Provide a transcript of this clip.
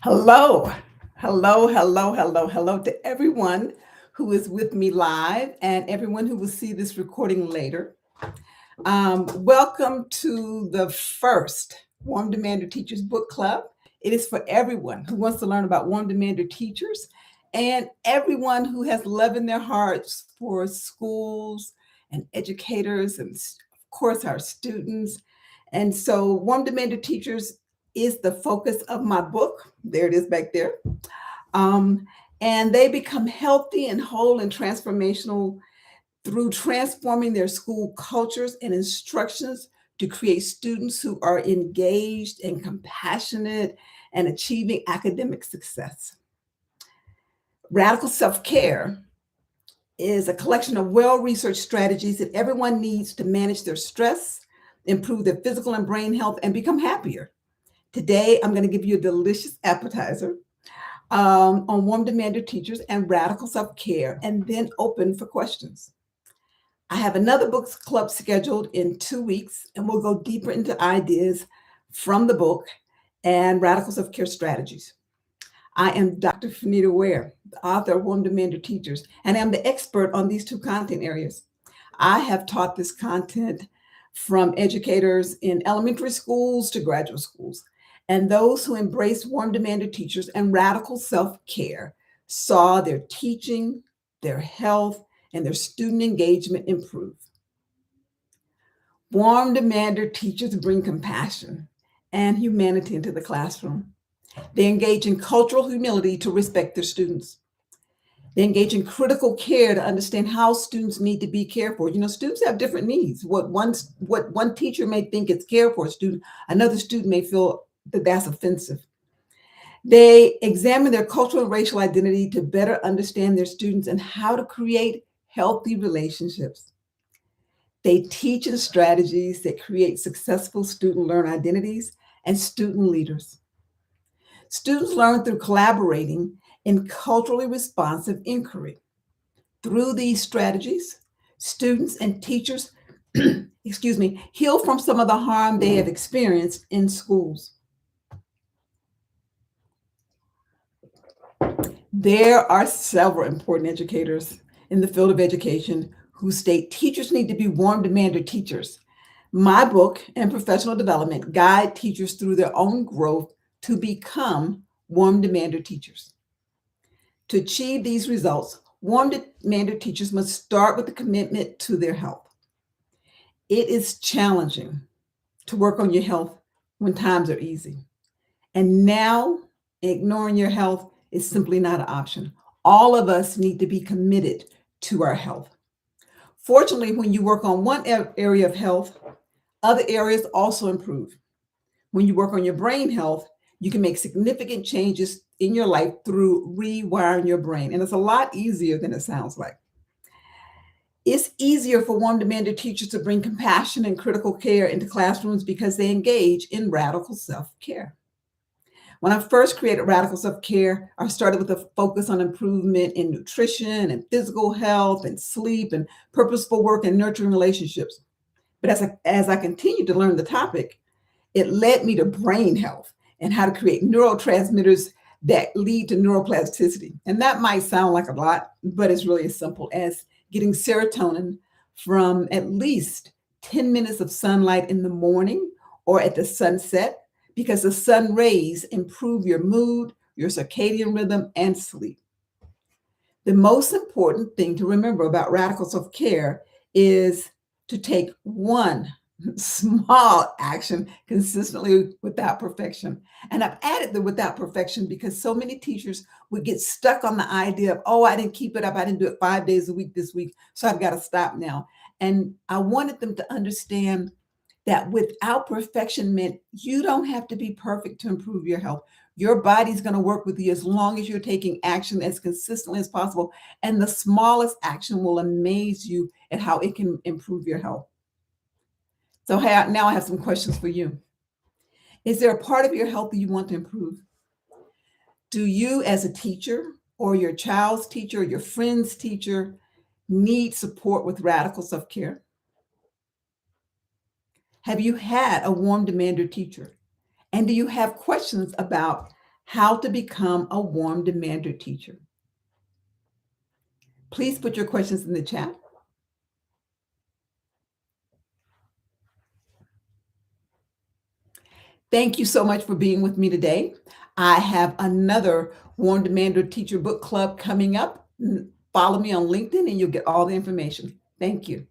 Hello, hello to everyone who is with me live and everyone who will see this recording later. Welcome to the first Warm Demander Teachers Book Club. It is for everyone who wants to learn about Warm Demander teachers and everyone who has love in their hearts for schools and educators and, of course, our students. And so, Warm Demander Teachers is the focus of my book. There it is back there. Um, and they become healthy and whole and transformational through transforming their school cultures and instructions to create students who are engaged and compassionate and achieving academic success. Radical Self Care is a collection of well researched strategies that everyone needs to manage their stress, improve their physical and brain health, and become happier. Today, I'm going to give you a delicious appetizer on Warm Demander Teachers and Radical Self Care, and then open for questions. I have another books club scheduled in 2 weeks, and we'll go deeper into ideas from the book and radical self care strategies. I am Dr. Fanita Ware, the author of Warm Demander Teachers, and I'm the expert on these two content areas. I have taught this content from educators in elementary schools to graduate schools, and those who embrace Warm Demander Teachers and radical self care saw their teaching, their health, and their student engagement improve. Warm Demander Teachers bring compassion and humanity into the classroom. They engage in cultural humility to respect their students. They engage in critical care to understand how students need to be cared for. You know, students have different needs. What one teacher may think is care for a student, another student may feel that that's offensive. They examine their cultural and racial identity to better understand their students and how to create healthy relationships. They teach in strategies that create successful student learner identities and student leaders. Students learn through collaborating in culturally responsive inquiry. Through these strategies, students and teachers, heal from some of the harm they have experienced in schools. There are several important educators in the field of education who state teachers need to be warm demander teachers. My book and professional development guide teachers through their own growth to become warm demander teachers. To achieve these results, warm demander teachers must start with a commitment to their health. It is challenging to work on your health when times are easy. And now, ignoring your health is simply not an option. All of us need to be committed to our health. Fortunately, when you work on one area of health, other areas also improve. When you work on your brain health, you can make significant changes in your life through rewiring your brain. And it's a lot easier than it sounds like. It's easier for warm demander teachers to bring compassion and critical care into classrooms because they engage in radical self-care. When I first created Radical Self Care, I started with a focus on improvement in nutrition and physical health and sleep and purposeful work and nurturing relationships. But as I continued to learn the topic, it led me to brain health and how to create neurotransmitters that lead to neuroplasticity. And that might sound like a lot, but it's really as simple as getting serotonin from at least 10 minutes of sunlight in the morning or at the sunset, because the sun rays improve your mood, your circadian rhythm, and sleep. The most important thing to remember about radical self care is to take one small action consistently without perfection. And I've added the without perfection because so many teachers would get stuck on the idea of, oh, I didn't keep it up. I didn't do it 5 days a week this week, so I've got to stop now. And I wanted them to understand that without perfection meant you don't have to be perfect to improve your health. Your body's going to work with you as long as you're taking action as consistently as possible. And the smallest action will amaze you at how it can improve your health. So now I have some questions for you. Is there a part of your health that you want to improve? Do you, as a teacher, or your child's teacher, or your friend's teacher, need support with radical self care? Have you had a warm demander teacher? And do you have questions about How to Become a Warm Demander Teacher. Please put your questions in the chat. Thank you so much for being with me today. I have another Warm Demander Teacher Book Club coming up. Follow me on LinkedIn and you'll get all the information. Thank you.